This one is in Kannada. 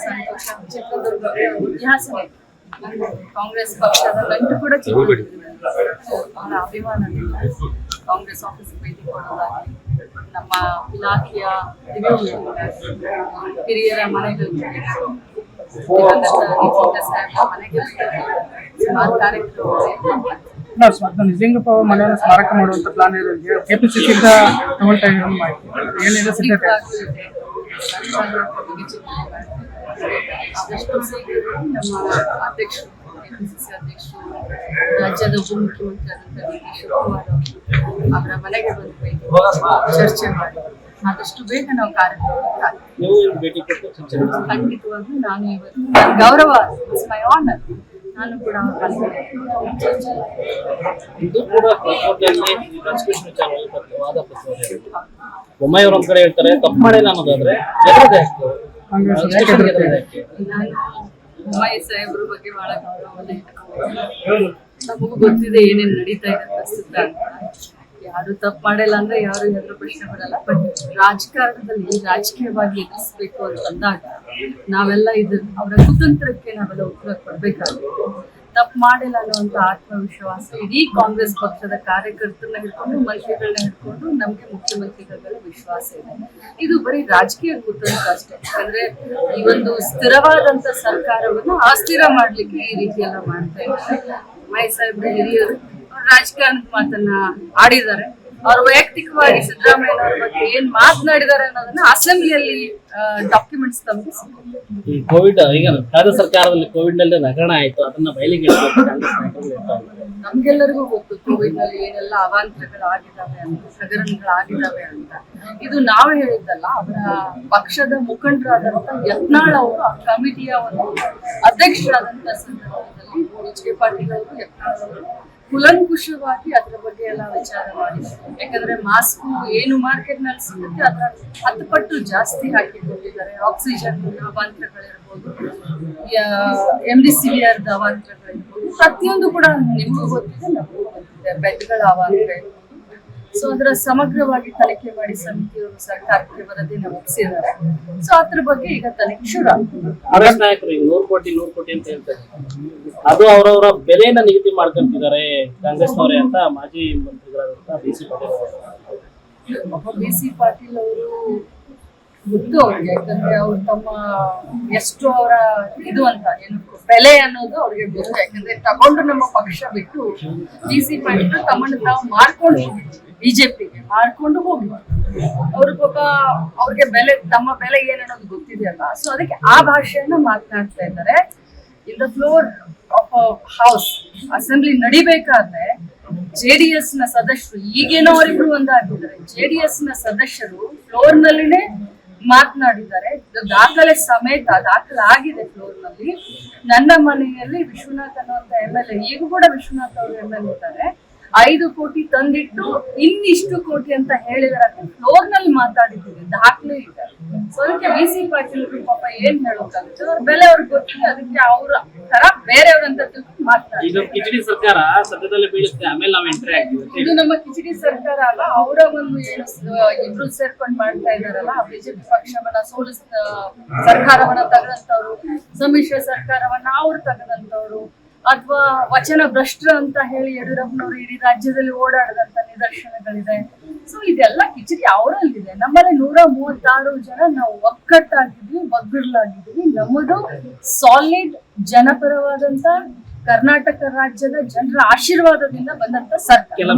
ಸಂತೋಷ. ಚಿತ್ರದುರ್ಗಕ್ಕೆ ಒಂದು ಇತಿಹಾಸನೇ ಇದೆ. ಕಾಂಗ್ರೆಸ್ ಪಕ್ಷದ ನಂಟು ಕೂಡ ಚಿತ್ರದುರ್ಗದಲ್ಲಿ ಅವರ ಅಭಿಮಾನದಿಂದ ಕಾಂಗ್ರೆಸ್ ಆಫೀಸ್ ಭೇಟಿ ಕೊಡೋದಾಗಲಿ, ನಮ್ಮ ಇಲಾಖೆಯ ಹಿರಿಯರ ಮನೆಗಳಿಗೆ ಮನೆಗೆ ಸುಮಾರು ಕಾರ್ಯಕ್ರಮ ನಿಜಲಿಂಗಪ್ಪ ಮನೆಯನ್ನು ಸ್ಮಾರಕ ಮಾಡುವಂತ ಪ್ಲಾನ್ ಇರೋದು ಕೆಪಿಸಿಸಿ ತಗೊಳ್ತಾ ಇರೋ ಮಾಹಿತಿ ಏನಿದೆ ಸಿದ್ಧತೆ? ಆದಷ್ಟು ಶೀಘ್ರ ನಮ್ಮ ಅಧ್ಯಕ್ಷರು ಕೆಪಿಸಿಸಿ ಅಧ್ಯಕ್ಷರು ರಾಜ್ಯದ ಉಪಮುಖ್ಯಮಂತ್ರಿ ಆದಂತಹ ಡಿ.ಕೆ. ಶಿವಕುಮಾರ್ ಅವರ ಮನೆಗೆ ಬಂದು ಚರ್ಚೆ ಮಾಡಿ ಆದಷ್ಟು ಬೇಗ ನಾವು ಖಂಡಿತವಾಗ್ಲೂ ನಾನು ಇವತ್ತು ಗೌರವ, ಇಟ್ಸ್ ಮೈ ಆನರ್, ನಾನು ಕೂಡ ಬೊಮ್ಮಾಯಿ ಒಂದ್ ಕಡೆ ಹೇಳ್ತಾರೆ ತಪ್ಪು ಮಾಡಿಲ್ಲ ಅನ್ನೋದಾದ್ರೆ ಬೊಮ್ಮಾಯಿ ಸಾಹೇಬ್ರ ಬಗ್ಗೆ ಬಹಳ ಗೌರವನ ನಮಗೂ ಗೊತ್ತಿದೆ ಏನೇನ್ ನಡೀತಾ ಇದೆ ಪ್ರಸ್ತುತ ಅಂತ. ಯಾರು ತಪ್ಪು ಮಾಡಿಲ್ಲ ಅಂದ್ರೆ ಯಾರು ಎದುರು ಪ್ರಶ್ನೆ ಬರಲ್ಲ. ಬಟ್ ರಾಜಕಾರಣದಲ್ಲಿ ರಾಜಕೀಯವಾಗಿ ಎದುರಿಸ್ಬೇಕು ಅಂತಂದಾಗ ನಾವೆಲ್ಲ ಅವರ ಕುತಂತ್ರಕ್ಕೆ ನಾವೆಲ್ಲ ಉತ್ತರ ಕೊಡ್ಬೇಕಾಗುತ್ತೆ. ತಪ್ಪು ಮಾಡಿಲ್ಲ ಅನ್ನುವಂತ ಆತ್ಮವಿಶ್ವಾಸ ಇಡೀ ಕಾಂಗ್ರೆಸ್ ಪಕ್ಷದ ಕಾರ್ಯಕರ್ತರನ್ನ ಹಿಡ್ಕೊಂಡು ಮಂತ್ರಿಗಳನ್ನ ಹಿಡ್ಕೊಂಡು ನಮ್ಗೆ ಮುಖ್ಯಮಂತ್ರಿಗಳ ವಿಶ್ವಾಸ ಇದೆ. ಇದು ಬರೀ ರಾಜಕೀಯ ಕುತಂತ್ರ ಅಷ್ಟೇ. ಯಾಕಂದ್ರೆ ಈ ಒಂದು ಸ್ಥಿರವಾದಂತ ಸರ್ಕಾರವನ್ನ ಅಸ್ಥಿರ ಮಾಡ್ಲಿಕ್ಕೆ ಈ ರೀತಿ ಎಲ್ಲ ಮಾಡ್ತಾ ಇದ್ದಾರೆ. ಮೈ ಸಾಹೇಬ್ರ ಹಿರಿಯರು ರಾಜಕಾರಣದ ಮಾತನ್ನ ಆಡಿದ್ದಾರೆ. ಅವ್ರು ವೈಯಕ್ತಿಕವಾಗಿ ಸಿದ್ದರಾಮಯ್ಯನವರ ಬಗ್ಗೆ ಏನ್ ಮಾತನಾಡಿದ್ದಾರೆ ಅನ್ನೋದನ್ನ ಅಸೆಂಬ್ಲಿಯಲ್ಲಿ ಡಾಕ್ಯುಮೆಂಟ್ಸ್ ತಮಗೆ ಸಿಗುತ್ತೆ. ಈ ಕೋವಿಡ್ ಈಗ ಕಳೆದ ಸರ್ಕಾರದಲ್ಲಿ ಕೋವಿಡ್ ನಲ್ಲಿ ಹಗರಣ ಆಯ್ತು, ಅದನ್ನ ಬಯಲಿಗೆ ನಮ್ಗೆಲ್ಲರಿಗೂ ಗೊತ್ತು ಕೋವಿಡ್ ನಲ್ಲಿ ಏನೆಲ್ಲ ಅವಾಂತರಗಳಾಗಿದ್ದಾವೆ ಅಂತ, ಹಗರಣಗಳಾಗಿದ್ದಾವೆ ಅಂತ. ಇದು ನಾವು ಹೇಳಿದ್ದಲ್ಲ, ಅವರ ಪಕ್ಷದ ಮುಖಂಡರಾದಂತ ಯತ್ನಾಳ್ ಅವರು ಆ ಕಮಿಟಿಯ ಒಂದು ಅಧ್ಯಕ್ಷರಾದಂತ ಸಂದರ್ಭದಲ್ಲಿ ಎಚ್.ಕೆ. ಪಾಟೀಲ್ ಅವರು ಯತ್ನಾಳ್ ಅವರು ಕುಲಂಕುಷವಾಗಿ ಅದ್ರ ಬಗ್ಗೆ ಎಲ್ಲ ವಿಚಾರ ಮಾಡಿ, ಯಾಕಂದ್ರೆ ಮಾಸ್ಕ್ ಏನು ಮಾರ್ಕೆಟ್ ನಲ್ಲಿ ಸಿಗುತ್ತೆ ಅದರ 10 ಪಟ್ಟು ಜಾಸ್ತಿ ಹಾಕಿ ಕೊಟ್ಟಿದ್ದಾರೆ. ಆಕ್ಸಿಜನ್ ಅವಾಂತರಗಳಿರ್ಬೋದು, MDCVR ಅವಾಂತರಗಳಿರ್ಬೋದು, ಪ್ರತಿಯೊಂದು ಕೂಡ ನಿಮಗೂ ಗೊತ್ತಿದೆ, ನಮಗೂ ಗೊತ್ತಿದೆ. ಬೆಡ್ಗಳ ಅವಾಂತರ ಇರ್ಬೋದು. ಸೊ ಅದರ ಸಮಗ್ರವಾಗಿ ತನಿಖೆ ಮಾಡಿ ಸಮಿತಿಯವರು ಸರ್ಕಾರಕ್ಕೆ ವರದಿನ ಒಪ್ಪಿಸಿದ್ದಾರೆ. ಸೊ ಅದ್ರ ಬಗ್ಗೆ ಈಗ ತನಿಖೆ ಶುರು ಆಗ್ತದೆ. ಕಾಂಗ್ರೆಸ್ ನಾಯಕರು ಈಗ 100 ಕೋಟಿ ಅಂತ ಹೇಳ್ತಾರೆ. ಅದು ಅವರವರ ಬೆಲೆಯನ್ನ ನಿಗದಿ ಮಾಡ್ಕೊಂತಿದ್ದಾರೆ ಕಾಂಗ್ರೆಸ್ನವರೇ ಅಂತ ಮಾಜಿ ಮಂತ್ರಿಗಳಾದಂತ ಬಿ.ಸಿ. ಪಾಟೀಲ್ ಅವರು ಗೊತ್ತು ಅವ್ರಿಗೆ. ಯಾಕಂದ್ರೆ ಅವ್ರು ತಮ್ಮ ಎಷ್ಟು ಅವರ ಇದು ಅಂತ ಏನು ಬೆಲೆ ಅನ್ನೋದು ಅವ್ರಿಗೆ ಗೊತ್ತು. ಯಾಕಂದ್ರೆ ತಗೊಂಡು ನಮ್ಮ ಪಕ್ಷ ಬಿಟ್ಟು ಬಿ.ಸಿ. ಪಾಟೀಲ್ ತಮ್ಮನ್ನು ತಾವು ಮಾರ್ಕೊಂಡು ಬಿಜೆಪಿಗೆ ಮಾರ್ಕೊಂಡು ಹೋಗಿ ಅವ್ರ ಪಾಪ ಅವ್ರಿಗೆ ಬೆಲೆ, ತಮ್ಮ ಬೆಲೆ ಏನನ್ನೋದು ಗೊತ್ತಿದೆಯಲ್ಲ. ಸೊ ಅದಕ್ಕೆ ಆ ಭಾಷೆಯನ್ನ ಮಾತನಾಡ್ತಾ ಇದ್ದಾರೆ. In the floor of house assembly ನಡಿಬೇಕಾದ್ರೆ JDS ನ ಸದಸ್ಯರು, ಈಗೇನೋ ಅವರಿಬ್ರು ಒಂದಾಗಿದ್ದಾರೆ, JDS ನ ಸದಸ್ಯರು ಫ್ಲೋರ್ ನಲ್ಲಿನೇ ಮಾತನಾಡಿದ್ದಾರೆ. ದಾಖಲೆ ಸಮೇತ ದಾಖಲಾಗಿದೆ ಫ್ಲೋರ್ ನಲ್ಲಿ. ನನ್ನ ಮನೆಯಲ್ಲಿ ವಿಶ್ವನಾಥ್ ಅನ್ನುವಂತ MLA, ಈಗ ಕೂಡ ವಿಶ್ವನಾಥ್ ಅವರು MLA ಇದ್ದಾರೆ, 5 ಕೋಟಿ ತಂದಿಟ್ಟು ಇನ್ನಿಷ್ಟು ಕೋಟಿ ಅಂತ ಹೇಳಿದಾರೆ. ಫ್ಲೋರ್ ನಲ್ಲಿ ಮಾತಾಡಿದ್ದೀವಿ, ದಾಖಲೆ ಇದೆ. ಸೊ ಅದಕ್ಕೆ ಬಿ.ಸಿ. ಪಾಟೀಲ್ ಪಾಪ ಏನ್ ಹೇಳೋಕ್ಕಾಗುತ್ತೆ, ಅವ್ರ ಬೆಲೆ ಅವ್ರಿಗೆ ಗೊತ್ತಿದೆ. ಅದಕ್ಕೆ ಅವ್ರ ತರ ಬೇರೆಯವ್ರಂತ ಮಾತಾಡ್ತಾರೆ. ಕಿಚಡಿ ಸರ್ಕಾರ ಸದ್ಯದಲ್ಲೇ ಬೀಳುತ್ತೆ, ಆಮೇಲೆ ನಾವು ಎಂಟ್ರಿ ಆಗ್ತೀವಿ. ಇದು ನಮ್ಮ ಕಿಚಡಿ ಸರ್ಕಾರ ಅಲ್ಲ, ಅವರ ಒಂದು ಏನು ಇಬ್ರು ಸೇರ್ಕೊಂಡು ಮಾಡ್ತಾ ಇದಾರಲ್ಲ, ಬಿಜೆಪಿ ಪಕ್ಷವನ್ನ ಸರ್ಕಾರವನ್ನ ತೆಗೆದಂತವ್ರು, ಸಮ್ಮಿಶ್ರ ಸರ್ಕಾರವನ್ನ ಅವ್ರು ತೆಗೆದಂತವ್ರು, ಅಥವಾ ವಚನ ಭ್ರಷ್ಟರು ಅಂತ ಹೇಳಿ ಯಡಿಯೂರಪ್ಪನವರು ಇಡೀ ರಾಜ್ಯದಲ್ಲಿ ಓಡಾಡದಂತ ನಿದರ್ಶನಗಳಿದೆ. ಸೊ ಇದೆಲ್ಲ ಕಿಚಡಿ ಅವರಲ್ಲಿದೆ. ನಮ್ಮಲ್ಲಿ 136 ಜನ ನಾವು ಒಕ್ಕಟ್ಟಾಗಿದ್ವಿ, ಒಗ್ಗಡಲಾಗಿದ್ವಿ. ನಮ್ಮದು ಸಾಲಿಡ್ ಜನಪರವಾದಂತ ಕರ್ನಾಟಕ ರಾಜ್ಯದ ಜನರ ಆಶೀರ್ವಾದದಿಂದ ಬಂದಂತ ಸರ್ಕಾರ.